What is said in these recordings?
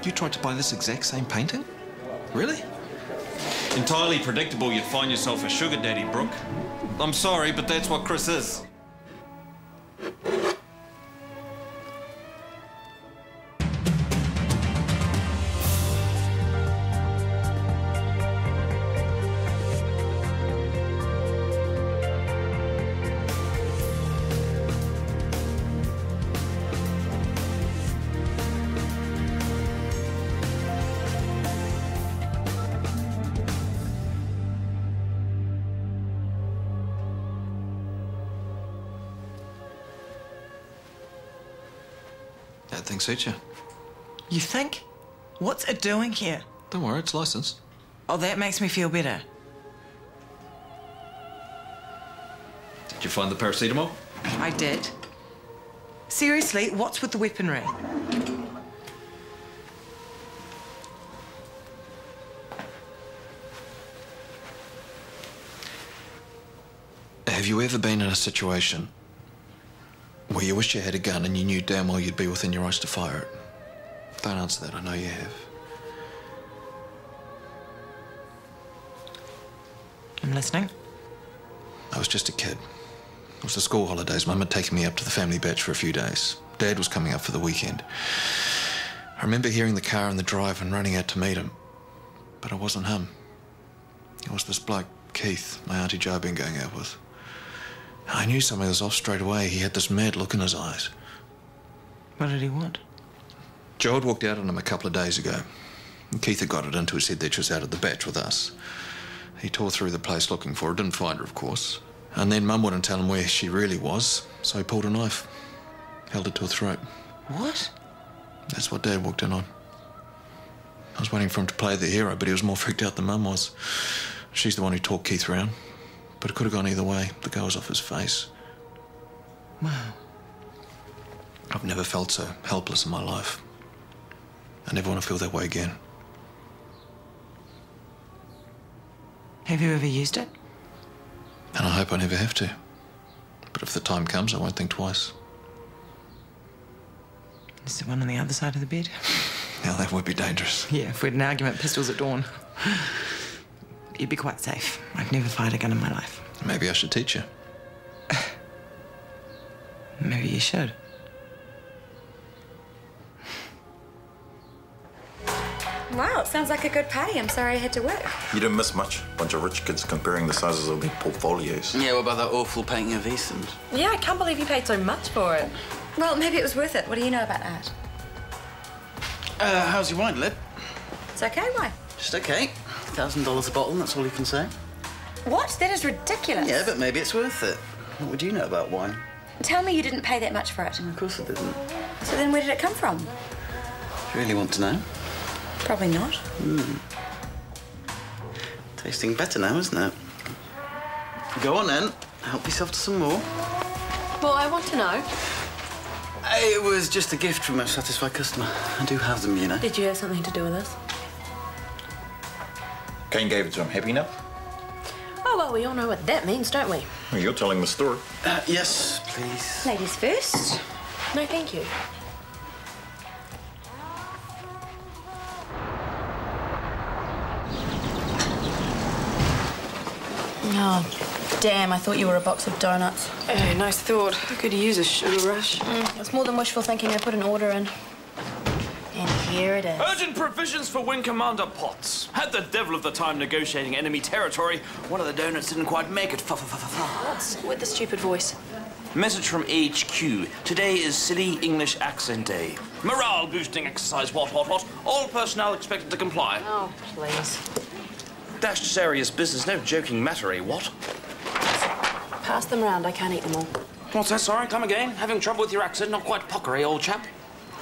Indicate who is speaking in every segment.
Speaker 1: You tried to buy this exact same painting? Really?
Speaker 2: Entirely predictable you'd find yourself a sugar daddy, Brooke. I'm sorry, but that's what Chris is.
Speaker 1: That thing suits you.
Speaker 3: You think? What's it doing here?
Speaker 1: Don't worry, it's licensed.
Speaker 3: Oh, that makes me feel better.
Speaker 1: Did you find the paracetamol?
Speaker 3: I did. Seriously, what's with the weaponry?
Speaker 1: Have you ever been in a situation where you wish you had a gun and you knew damn well you'd be within your rights to fire it? Don't answer that, I know you have.
Speaker 3: I'm listening.
Speaker 1: I was just a kid. It was the school holidays. Mum had taken me up to the family beach for a few days. Dad was coming up for the weekend. I remember hearing the car in the drive and running out to meet him. But it wasn't him. It was this bloke, Keith, my Auntie Jo had been going out with. I knew something was off straight away. He had this mad look in his eyes.
Speaker 3: What did he want?
Speaker 1: Jo had walked out on him a couple of days ago. And Keith had got it into his head that she was out at the beach with us. He tore through the place looking for her. Didn't find her, of course. And then Mum wouldn't tell him where she really was, so he pulled a knife. Held it to her throat.
Speaker 3: What?
Speaker 1: That's what Dad walked in on. I was waiting for him to play the hero, but he was more freaked out than Mum was. She's the one who talked Keith round. But it could have gone either way. The guy was off his face.
Speaker 3: Wow.
Speaker 1: I've never felt so helpless in my life. I never want to feel that way again.
Speaker 3: Have you ever used it?
Speaker 1: And I hope I never have to. But if the time comes, I won't think twice.
Speaker 3: Is there one on the other side of the bed?
Speaker 1: Now that would be dangerous.
Speaker 3: Yeah, if we had an argument, pistols at dawn. You'd be quite safe. I've never fired a gun in my life.
Speaker 1: Maybe I should teach you.
Speaker 3: Maybe you should.
Speaker 4: Wow, it sounds like a good party. I'm sorry I had to work.
Speaker 5: You didn't miss much. Bunch of rich kids comparing the sizes of their portfolios.
Speaker 6: Yeah, what about that awful painting of Easton?
Speaker 4: Yeah, I can't believe you paid so much for it. Well, maybe it was worth it. What do you know about art?
Speaker 6: How's your wine, Lib?
Speaker 4: It's okay, why?
Speaker 6: Just okay. $1,000 a bottle, that's all you can say.
Speaker 4: What? That is ridiculous.
Speaker 6: Yeah, but maybe it's worth it. What would you know about wine?
Speaker 4: Tell me you didn't pay that much for it.
Speaker 6: Of course I didn't.
Speaker 4: So then where did it come from?
Speaker 6: Do you really want to know?
Speaker 4: Probably not.
Speaker 6: Tasting better now, isn't it? Go on then. Help yourself to some more.
Speaker 4: Well, I want to know.
Speaker 6: It was just a gift from a satisfied customer. I do have them, you know.
Speaker 4: Did you have something to do with this?
Speaker 5: Kane gave it to him. Happy now?
Speaker 4: Oh, well, we all know what that means, don't we?
Speaker 5: Well, you're telling the story.
Speaker 6: Yes, please.
Speaker 4: Ladies first. No, thank you. Oh, damn, I thought you were a box of donuts.
Speaker 7: Hey, nice thought. I could use a sugar rush.
Speaker 4: It's more than wishful thinking. I put an order in. And here it is.
Speaker 8: Urgent provisions for Wing Commander Potts. Had the devil of the time negotiating enemy territory. One of the donuts didn't quite make it.
Speaker 7: What's with the stupid voice?
Speaker 8: Message from HQ. Today is Silly English Accent Day. Morale-boosting exercise, what. All personnel expected to comply.
Speaker 7: Oh, please.
Speaker 8: Dash serious business, no joking matter, eh, what?
Speaker 7: Pass them round. I can't eat them all.
Speaker 8: What's that, sorry? Come again? Having trouble with your accent? Not quite pucker, eh, old chap?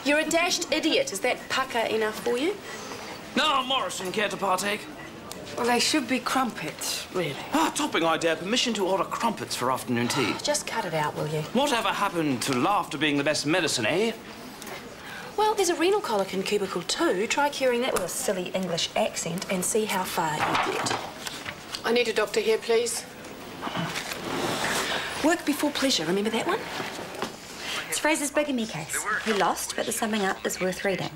Speaker 7: You're a dashed idiot. Is that pucker enough for you?
Speaker 8: No, Morrison, care to partake?
Speaker 7: Well, they should be crumpets, really.
Speaker 8: Ah, topping idea. Permission to order crumpets for afternoon tea.
Speaker 7: Just cut it out, will you?
Speaker 8: Whatever happened to laughter being the best medicine, eh?
Speaker 7: Well, there's a renal colic in cubicle 2. Try curing that with a silly English accent and see how far you get.
Speaker 9: I need a doctor here, please.
Speaker 7: Work before pleasure. Remember that one?
Speaker 4: It's Fraser's bigamy case. He lost, but the summing up is worth reading.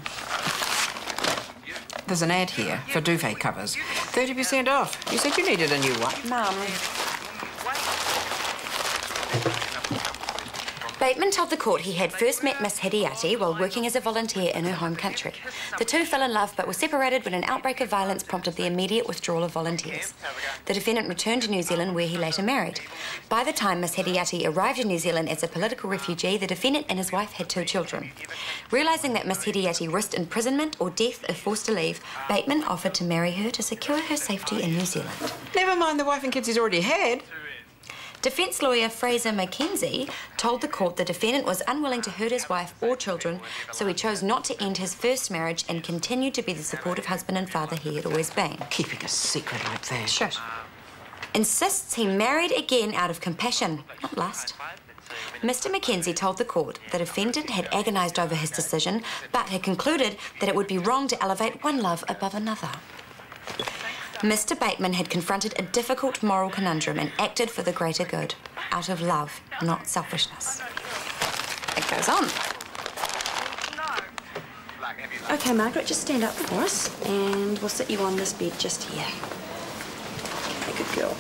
Speaker 10: There's an ad here for duvet covers. 30% off. You said you needed a new one.
Speaker 3: Mum.
Speaker 4: Bateman told the court he had first met Miss Hideati while working as a volunteer in her home country. The two fell in love but were separated when an outbreak of violence prompted the immediate withdrawal of volunteers. The defendant returned to New Zealand, where he later married. By the time Miss Hideati arrived in New Zealand as a political refugee, the defendant and his wife had 2 children. Realising that Miss Hideati risked imprisonment or death if forced to leave, Bateman offered to marry her to secure her safety in New Zealand.
Speaker 10: Never mind the wife and kids he's already had.
Speaker 4: Defence lawyer Fraser Mackenzie told the court the defendant was unwilling to hurt his wife or children, so he chose not to end his first marriage and continued to be the supportive husband and father he had always been.
Speaker 10: Keeping a secret like that.
Speaker 4: Shush. Insists he married again out of compassion, not lust. Mr. Mackenzie told the court the defendant had agonised over his decision, but had concluded that it would be wrong to elevate one love above another. Mr. Bateman had confronted a difficult moral conundrum and acted for the greater good, out of love, not selfishness. It goes on.
Speaker 7: OK, Margaret, just stand up for us and we'll sit you on this bed just here. OK, good girl.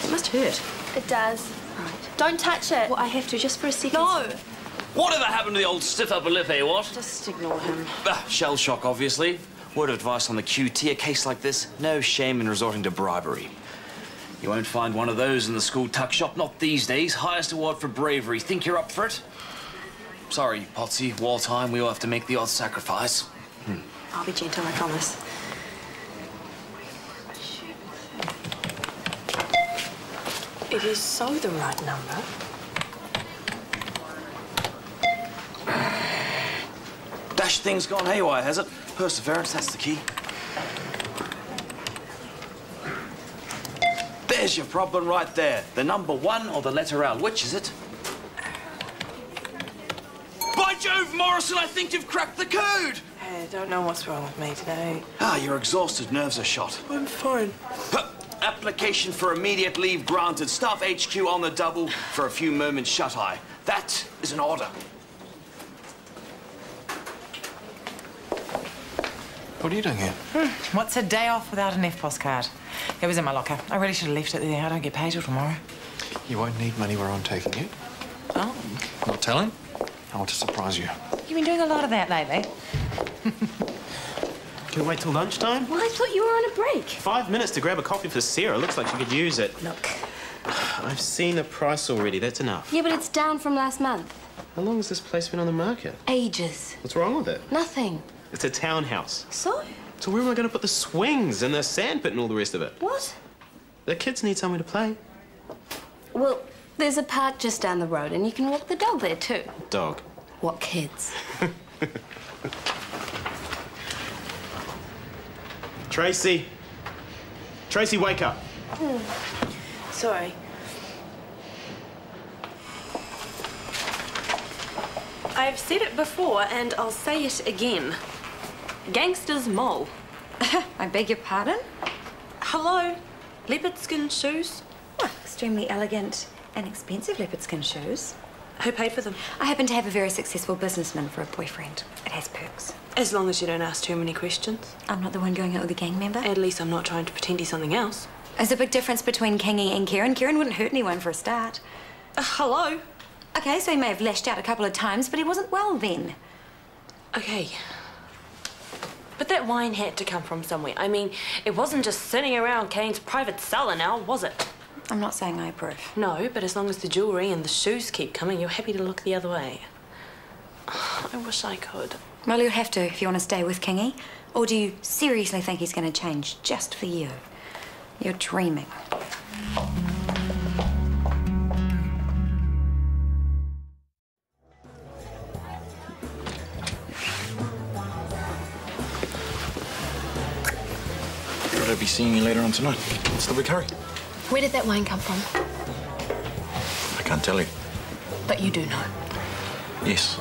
Speaker 7: It must hurt.
Speaker 11: It does.
Speaker 7: Right.
Speaker 11: Don't touch it.
Speaker 7: Well, I have to, just for a second.
Speaker 11: No!
Speaker 8: Whatever happened to the old stiff upper lip, eh, what?
Speaker 7: Just ignore him.
Speaker 8: Shell shock, obviously. Word of advice on the QT, a case like this, no shame in resorting to bribery. You won't find one of those in the school tuck shop, not these days. Highest award for bravery. Think you're up for it? Sorry, Potsy, wartime, we all have to make the odd sacrifice.
Speaker 7: I'll be gentle, I promise. It is so the right number.
Speaker 8: Dash thing's gone haywire, has it? Perseverance, that's the key. There's your problem right there. The number 1 or the letter L. Which is it? By Jove, Morrison, I think you've cracked the code!
Speaker 3: Hey, I don't know what's wrong with me today.
Speaker 8: You're exhausted. Nerves are shot.
Speaker 3: I'm fine.
Speaker 8: Application for immediate leave granted. Staff HQ on the double for a few moments shut-eye. That is an order.
Speaker 1: What are you doing here?
Speaker 3: What's a day off without an EFTPOS card? It was in my locker. I really should have left it there. I don't get paid till tomorrow.
Speaker 1: You won't need money where I'm taking you.
Speaker 3: Oh?
Speaker 1: Not telling. I want to surprise you.
Speaker 3: You've been doing a lot of that lately.
Speaker 12: Can we wait till lunchtime?
Speaker 7: Well, I thought you were on a break.
Speaker 12: 5 minutes to grab a coffee for Sarah. Looks like she could use it.
Speaker 7: Look.
Speaker 12: I've seen the price already. That's enough.
Speaker 11: Yeah, but it's down from last month.
Speaker 12: How long has this place been on the market?
Speaker 11: Ages.
Speaker 12: What's wrong with it?
Speaker 11: Nothing.
Speaker 12: It's a townhouse.
Speaker 7: So?
Speaker 12: So where am I going to put the swings and the sandpit and all the rest of it?
Speaker 7: What?
Speaker 12: The kids need somewhere to play.
Speaker 11: Well, there's a park just down the road and you can walk the dog there too.
Speaker 12: Dog.
Speaker 11: What kids?
Speaker 12: Tracy. Tracy, wake up.
Speaker 7: Sorry. I've said it before and I'll say it again. Gangsters mole.
Speaker 4: I beg your pardon?
Speaker 7: Hello? Leopard skin shoes?
Speaker 4: Well, extremely elegant and expensive leopard skin shoes.
Speaker 7: Who paid for them?
Speaker 4: I happen to have a very successful businessman for a boyfriend. It has perks.
Speaker 7: As long as you don't ask too many questions.
Speaker 4: I'm not the one going out with a gang member.
Speaker 7: At least I'm not trying to pretend he's something else.
Speaker 4: There's a big difference between Kingy and Kieran. Kieran wouldn't hurt anyone for a start.
Speaker 7: Hello?
Speaker 4: Okay, so he may have lashed out a couple of times, but he wasn't well then.
Speaker 7: Okay. But that wine had to come from somewhere. I mean, it wasn't just sitting around Kane's private cellar now, was it?
Speaker 4: I'm not saying I approve.
Speaker 7: No, but as long as the jewellery and the shoes keep coming, you're happy to look the other way. I wish I could.
Speaker 4: Well, you'll have to if you want to stay with Kingy. Or do you seriously think he's going to change just for you? You're dreaming.
Speaker 5: Thought I'd be seeing you later on tonight. What's the big hurry?
Speaker 11: Where did that wine come from?
Speaker 5: I can't tell you.
Speaker 11: But you do know.
Speaker 5: Yes.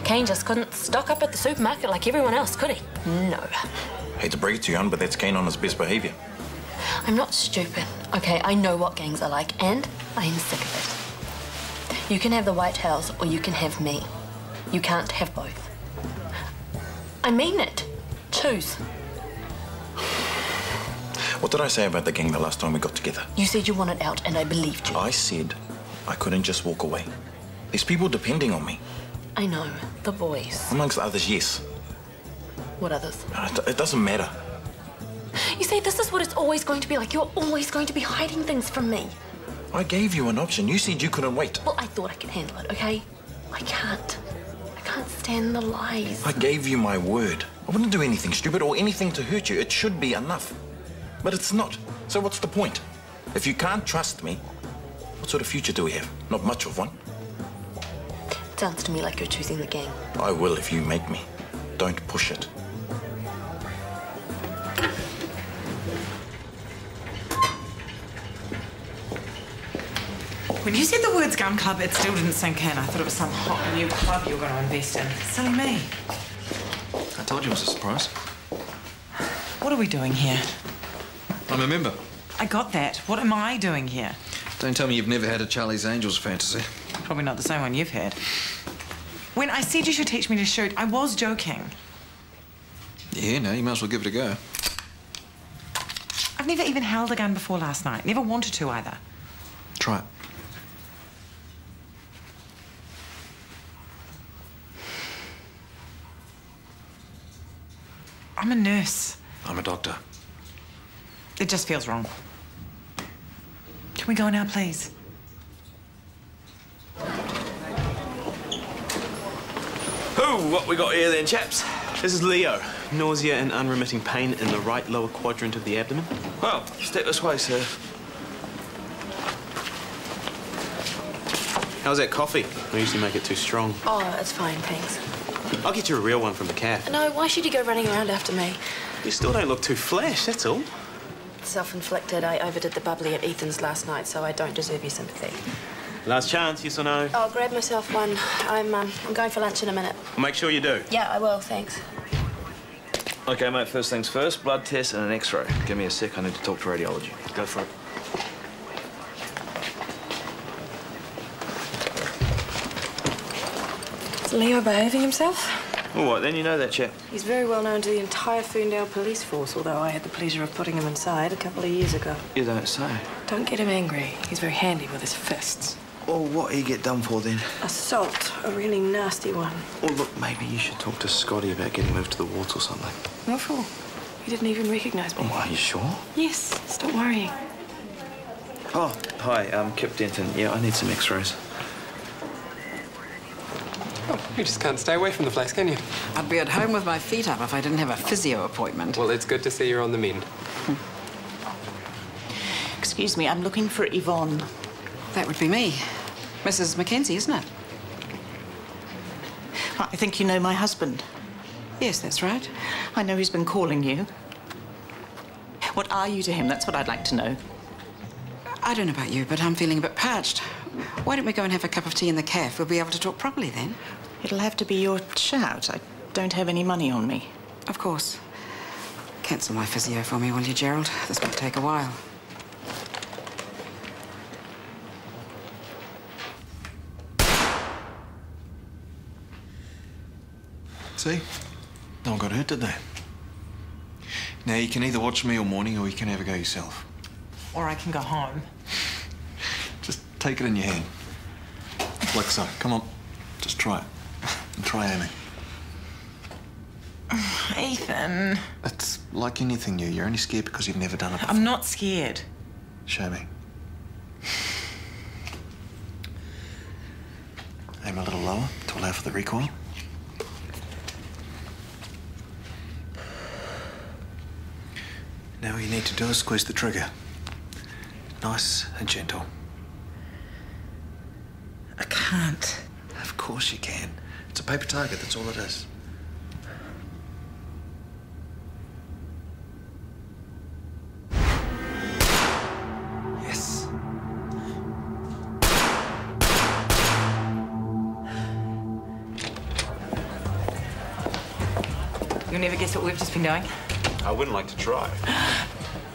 Speaker 7: Kane just couldn't stock up at the supermarket like everyone else, could he? No.
Speaker 5: Hate to break it to you, hon, but that's Kane on his best behaviour.
Speaker 7: I'm not stupid. Okay, I know what gangs are like, and I am sick of it. You can have the White House, or you can have me. You can't have both. I mean it. Choose.
Speaker 5: What did I say about the gang the last time we got together?
Speaker 7: You said you wanted out, and I believed you.
Speaker 5: I said I couldn't just walk away. There's people depending on me.
Speaker 7: I know. The boys.
Speaker 5: Amongst others, yes.
Speaker 7: What others?
Speaker 5: It doesn't matter.
Speaker 7: You say this is what it's always going to be like. You're always going to be hiding things from me.
Speaker 5: I gave you an option. You said you couldn't wait.
Speaker 7: Well, I thought I could handle it, okay? I can't. I can't stand the lies.
Speaker 5: I gave you my word. I wouldn't do anything stupid or anything to hurt you. It should be enough. But it's not. So what's the point? If you can't trust me, what sort of future do we have? Not much of one.
Speaker 7: It sounds to me like you're choosing the gang.
Speaker 5: I will if you make me. Don't push it.
Speaker 3: When you said the words gun club, it still didn't sink in. I thought it was some hot new club you were going to invest in. Silly me.
Speaker 1: I told you it was a surprise.
Speaker 3: What are we doing here?
Speaker 1: I'm a member.
Speaker 3: I got that. What am I doing here?
Speaker 1: Don't tell me you've never had a Charlie's Angels fantasy.
Speaker 3: Probably not the same one you've had. When I said you should teach me to shoot, I was joking.
Speaker 1: Yeah, no, you might as well give it a go.
Speaker 3: I've never even held a gun before last night. Never wanted to either.
Speaker 1: Try it.
Speaker 3: I'm a nurse.
Speaker 1: I'm a doctor.
Speaker 3: It just feels wrong. Can we go now, please?
Speaker 12: Oh, what we got here then, chaps? This is Leo. Nausea and unremitting pain in the right lower quadrant of the abdomen.
Speaker 8: Well, step this way, sir.
Speaker 12: How's that coffee? I usually make it too strong.
Speaker 7: Oh, it's fine, thanks.
Speaker 12: I'll get you a real one from the cafe.
Speaker 7: No, why should you go running around after me?
Speaker 12: You still don't look too flash, that's all.
Speaker 7: Self-inflicted. I overdid the bubbly at Ethan's last night, so I don't deserve your sympathy.
Speaker 12: Last chance, yes or no?
Speaker 7: I'll grab myself one. I'm going for lunch in a minute.
Speaker 12: Make sure you do.
Speaker 7: Yeah, I will, thanks.
Speaker 8: Okay, mate, first things first, blood test and an x-ray. Give me a sec, I need to talk to radiology.
Speaker 12: Go for it.
Speaker 7: Is Leo behaving himself?
Speaker 8: All right, then you know that chap.
Speaker 7: He's very well known to the entire Ferndale police force, although I had the pleasure of putting him inside a couple of years ago.
Speaker 8: You don't say.
Speaker 7: Don't get him angry. He's very handy with his fists.
Speaker 8: Well, what he get done for then?
Speaker 7: Assault, a really nasty one.
Speaker 8: Well, look, maybe you should talk to Scotty about getting moved to the wards or something.
Speaker 7: What for? He didn't even recognise me.
Speaker 8: Oh, are you sure?
Speaker 7: Yes, stop worrying.
Speaker 8: Oh, hi, Kip Denton. Yeah, I need some x-rays.
Speaker 13: Oh, you just can't stay away from the place, can you?
Speaker 10: I'd be at home with my feet up if I didn't have a physio appointment.
Speaker 13: Well, it's good to see you're on the mend.
Speaker 14: Excuse me, I'm looking for Yvonne.
Speaker 10: That would be me. Mrs. Mackenzie, isn't it?
Speaker 14: I think you know my husband.
Speaker 10: Yes, that's right.
Speaker 14: I know he's been calling you. What are you to him? That's what I'd like to know.
Speaker 10: I don't know about you, but I'm feeling a bit parched. Why don't we go and have a cup of tea in the cafe? We'll be able to talk properly then.
Speaker 14: It'll have to be your shout. I don't have any money on me.
Speaker 10: Of course. Cancel my physio for me, will you, Gerald? This might take a while.
Speaker 1: See? No one got hurt, did they? Now, you can either watch me all morning or you can have a go yourself.
Speaker 3: Or I can go home.
Speaker 1: Just take it in your hand. Like so. Come on. Just try it. And try aiming.
Speaker 3: Ethan.
Speaker 1: It's like anything new. You're only scared because you've never done it before.
Speaker 3: I'm not scared.
Speaker 1: Show me. Aim a little lower to allow for the recoil. Now all you need to do is squeeze the trigger. Nice and gentle.
Speaker 3: I can't.
Speaker 1: Of course you can. It's a paper target, that's all it is. Yes.
Speaker 3: You'll never guess what we've just been doing.
Speaker 12: I wouldn't like to try.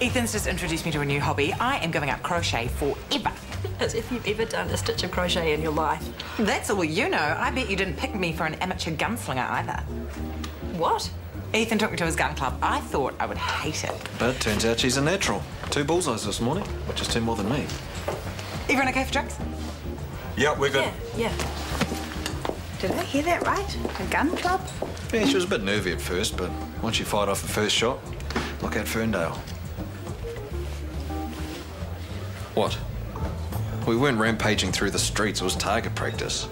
Speaker 3: Ethan's just introduced me to a new hobby. I am giving up crochet forever.
Speaker 7: As if you've ever done a stitch of crochet in your life.
Speaker 3: That's all you know. I bet you didn't pick me for an amateur gunslinger either.
Speaker 7: What?
Speaker 3: Ethan took me to his gun club. I thought I would hate it.
Speaker 1: But it turns out she's a natural. 2 bullseyes this morning, which is 2 more than me.
Speaker 3: Everyone okay for drinks?
Speaker 1: Yeah, we're good.
Speaker 15: Yeah. Did I hear that right? A gun club?
Speaker 1: Yeah, she was a bit nervy at first, but once she fired off the first shot, look out Ferndale. What? We weren't rampaging through the streets, it was target practice.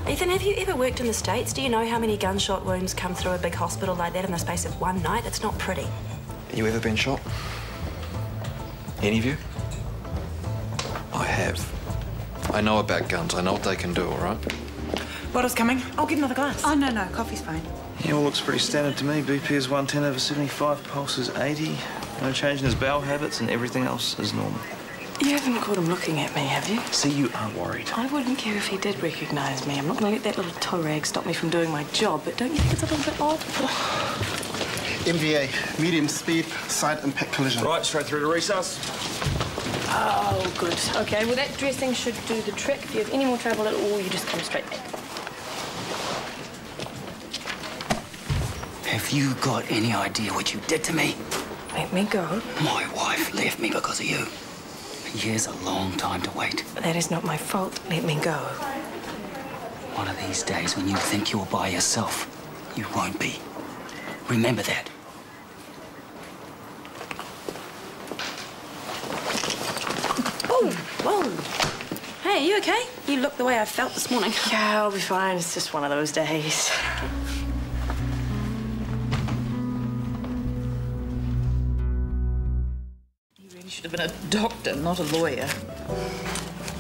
Speaker 7: Ethan, have you ever worked in the States? Do you know how many gunshot wounds come through a big hospital like that in the space of one night? It's not pretty.
Speaker 1: You ever been shot? Any of you? I have. I know about guns, I know what they can do, all right?
Speaker 3: Bottle's coming. I'll get another glass.
Speaker 15: Oh, no, coffee's fine.
Speaker 6: He all looks pretty standard to me. BP is 110/75, pulse is 80. No change in his bowel habits, and everything else is normal.
Speaker 7: You haven't caught him looking at me, have you?
Speaker 6: See, you are worried.
Speaker 7: I wouldn't care if he did recognise me. I'm not going to let that little toe rag stop me from doing my job, but don't you think it's a little bit odd?
Speaker 16: MVA, medium speed, side impact collision.
Speaker 6: Right, straight through to resus.
Speaker 7: Oh, good. Okay, well, that dressing should do the trick. If you have any more trouble at all, you just come straight back.
Speaker 17: Have you got any idea what you did to me?
Speaker 7: Let me go.
Speaker 17: My wife left me because of you. A year's a long time to wait.
Speaker 7: That is not my fault. Let me go.
Speaker 17: One of these days, when you think you're by yourself, you won't be. Remember that.
Speaker 7: Oh, whoa. Hey, you okay? You look the way I felt this morning. Yeah, I'll be fine. It's just one of those days.
Speaker 15: Should have been a doctor, not a lawyer.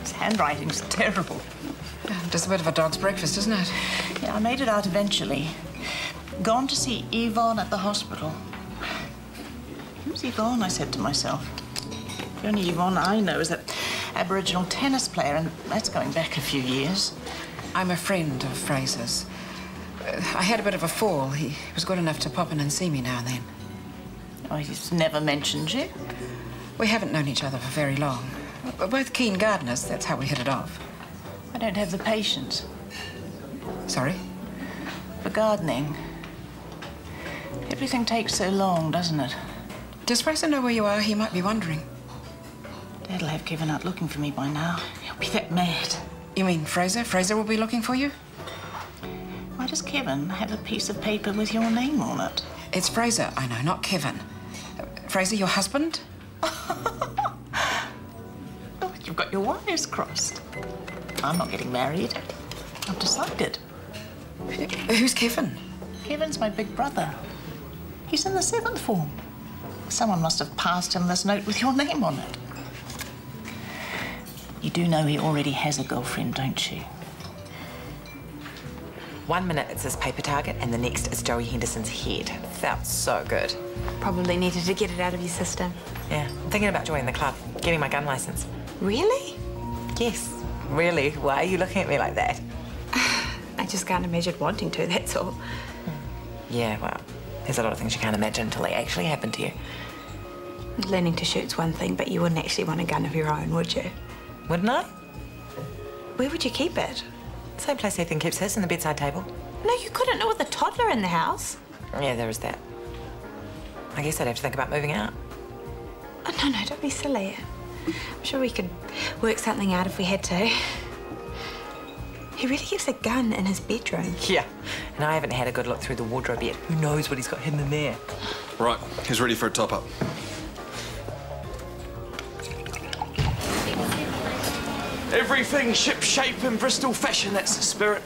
Speaker 15: His handwriting's terrible.
Speaker 10: Just a bit of a dog's breakfast, isn't it?
Speaker 15: Yeah, I made it out eventually. Gone to see Yvonne at the hospital. Who's Yvonne, I said to myself. The only Yvonne I know is that Aboriginal tennis player, and that's going back a few years.
Speaker 10: I'm a friend of Fraser's. I had a bit of a fall. He was good enough to pop in and see me now and then.
Speaker 15: Oh, he's never mentioned you?
Speaker 10: We haven't known each other for very long. We're both keen gardeners. That's how we hit it off.
Speaker 15: I don't have the patience.
Speaker 10: Sorry?
Speaker 15: For gardening. Everything takes so long, doesn't it?
Speaker 10: Does Fraser know where you are? He might be wondering.
Speaker 15: Dad'll have given up looking for me by now. He'll be that mad.
Speaker 10: You mean Fraser? Fraser will be looking for you?
Speaker 15: Why does Kevin have a piece of paper with your name on it?
Speaker 10: It's Fraser, I know, not Kevin. Fraser, your husband?
Speaker 15: Oh, you've got your wires crossed. I'm not getting married. I've decided.
Speaker 10: Who's Kevin?
Speaker 15: Kevin's my big brother. He's in the 7th form. Someone must have passed him this note with your name on it. You do know he already has a girlfriend, don't you?
Speaker 3: 1 minute it's his paper target and the next is Joey Henderson's head. Felt so good.
Speaker 4: Probably needed to get it out of your system.
Speaker 3: Yeah, I'm thinking about joining the club, getting my gun license.
Speaker 4: Really?
Speaker 3: Yes, really. Why are you looking at me like that?
Speaker 4: I just can't imagine wanting to, that's all.
Speaker 3: Yeah, well, there's a lot of things you can't imagine until they actually happen to you.
Speaker 4: Learning to shoot's one thing, but you wouldn't actually want a gun of your own, would you?
Speaker 3: Wouldn't I?
Speaker 4: Where would you keep it?
Speaker 3: Same place Ethan keeps his, in the bedside table.
Speaker 4: No, you couldn't, not with a toddler in the house.
Speaker 3: Yeah, there is that. I guess I'd have to think about moving out.
Speaker 4: Oh, no, don't be silly. I'm sure we could work something out if we had to. He really keeps a gun in his bedroom.
Speaker 3: Yeah, and I haven't had a good look through the wardrobe yet. Who knows what he's got hidden in there?
Speaker 1: Right, he's ready for a top-up.
Speaker 8: Everything ship-shape and Bristol fashion, that's the spirit.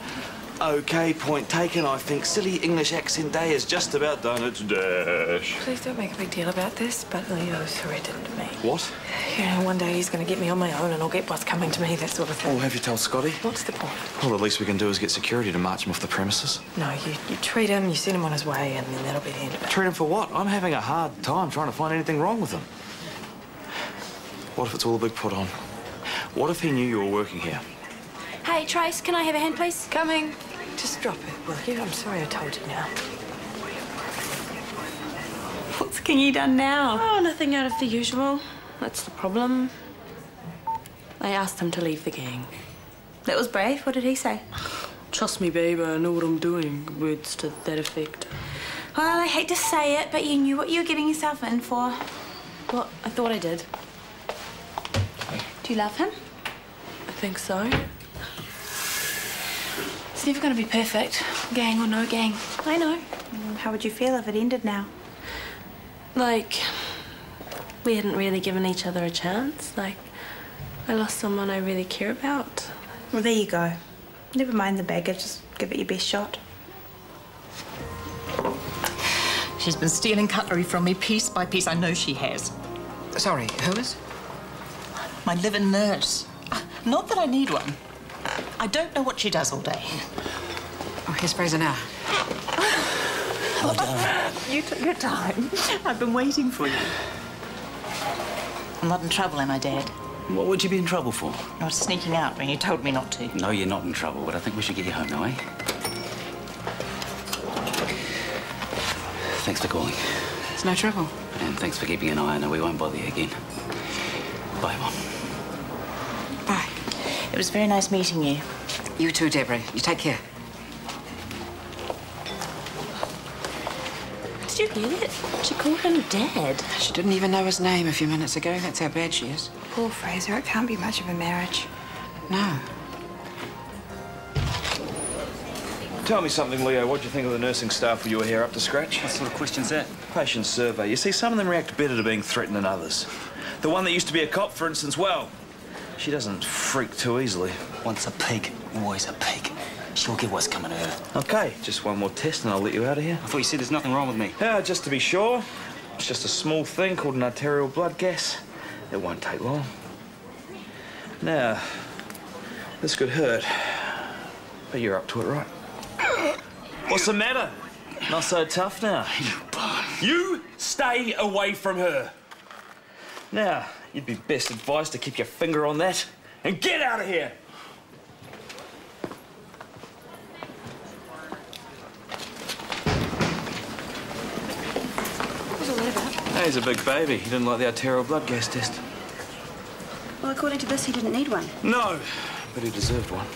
Speaker 8: OK, point taken. I think silly English accent day is just about done its dash.
Speaker 7: Please don't make a big deal about this, but Leo threatened me.
Speaker 8: What?
Speaker 7: You know, one day he's going to get me on my own and I'll get what's coming to me, that sort of thing.
Speaker 8: Oh, have you told Scotty?
Speaker 7: What's the point?
Speaker 8: Well, the least we can do is get security to march him off the premises.
Speaker 7: No, you treat him, you send him on his way, and then that'll be the end of it.
Speaker 8: Treat him for what? I'm having a hard time trying to find anything wrong with him. What if it's all a big put on? What if he knew you were working here?
Speaker 7: Hey, Trace, can I have a hand, please? Coming. Just drop it, will you? I'm sorry I told you now.
Speaker 4: What's Kingy done now?
Speaker 7: Oh, nothing out of the usual. That's the problem. I asked him to leave the gang.
Speaker 4: That was brave. What did he say?
Speaker 7: Trust me, babe, I know what I'm doing. Words to that effect. Well, I hate to say it, but you knew what you were getting yourself in for. Well, I thought I did.
Speaker 11: Do you love him?
Speaker 7: I think so. It's never going to be perfect, gang or no gang. I know.
Speaker 11: How would you feel if it ended now?
Speaker 7: Like, we hadn't really given each other a chance. Like, I lost someone I really care about.
Speaker 11: Well, there you go. Never mind the baggage, just give it your best shot.
Speaker 15: She's been stealing cutlery from me piece by piece. I know she has.
Speaker 10: Sorry, who is?
Speaker 15: My live-in nurse. Not that I need one. I don't know what she does all day.
Speaker 10: Oh, here's Fraser now.
Speaker 15: Well done. You took your time. I've been waiting for you. I'm not in trouble, am I, Dad?
Speaker 17: What would you be in trouble for?
Speaker 15: I was sneaking out when you told me not to.
Speaker 17: No, you're not in trouble, but I think we should get you home now, eh? Thanks for calling.
Speaker 10: It's no trouble.
Speaker 17: And thanks for keeping an eye on her. We won't bother you again. Bye, Mom.
Speaker 10: Bye.
Speaker 15: It was very nice meeting you.
Speaker 10: You too, Deborah. You take care.
Speaker 7: Did you get it? She called him Dad.
Speaker 10: She didn't even know his name a few minutes ago. That's how bad she is.
Speaker 11: Poor Fraser, it can't be much of a marriage.
Speaker 10: No.
Speaker 5: Tell me something, Leo. What do you think of the nursing staff when you were here? Up to scratch?
Speaker 17: What sort of question's that?
Speaker 5: Patient survey. You see, some of them react better to being threatened than others. The one that used to be a cop, for instance, well, she doesn't freak too easily.
Speaker 17: Once a pig, always a pig. She'll get what's coming to her.
Speaker 5: Okay, just one more test and I'll let you out of here.
Speaker 17: I thought you said there's nothing wrong with me.
Speaker 5: Yeah, just to be sure. It's just a small thing called an arterial blood gas. It won't take long. Now, this could hurt, but you're up to it, right? What's the matter? Not so tough now. You stay away from her. Now, you'd be best advised to keep your finger on that and get out of here.
Speaker 11: What's all that about?
Speaker 5: Hey, he's a big baby. He didn't like the arterial blood gas test.
Speaker 11: Well, according to this, he didn't need one.
Speaker 5: No, but he deserved one.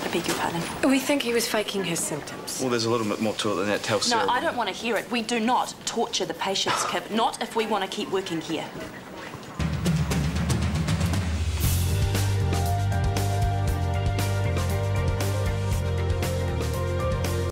Speaker 11: I beg your pardon.
Speaker 7: We think he was faking his symptoms.
Speaker 5: Well, there's a little bit more to it than that. Tell Sarah.
Speaker 7: No, I don't want to hear it. We do not torture the patients, Kip. Not if we want to keep working here.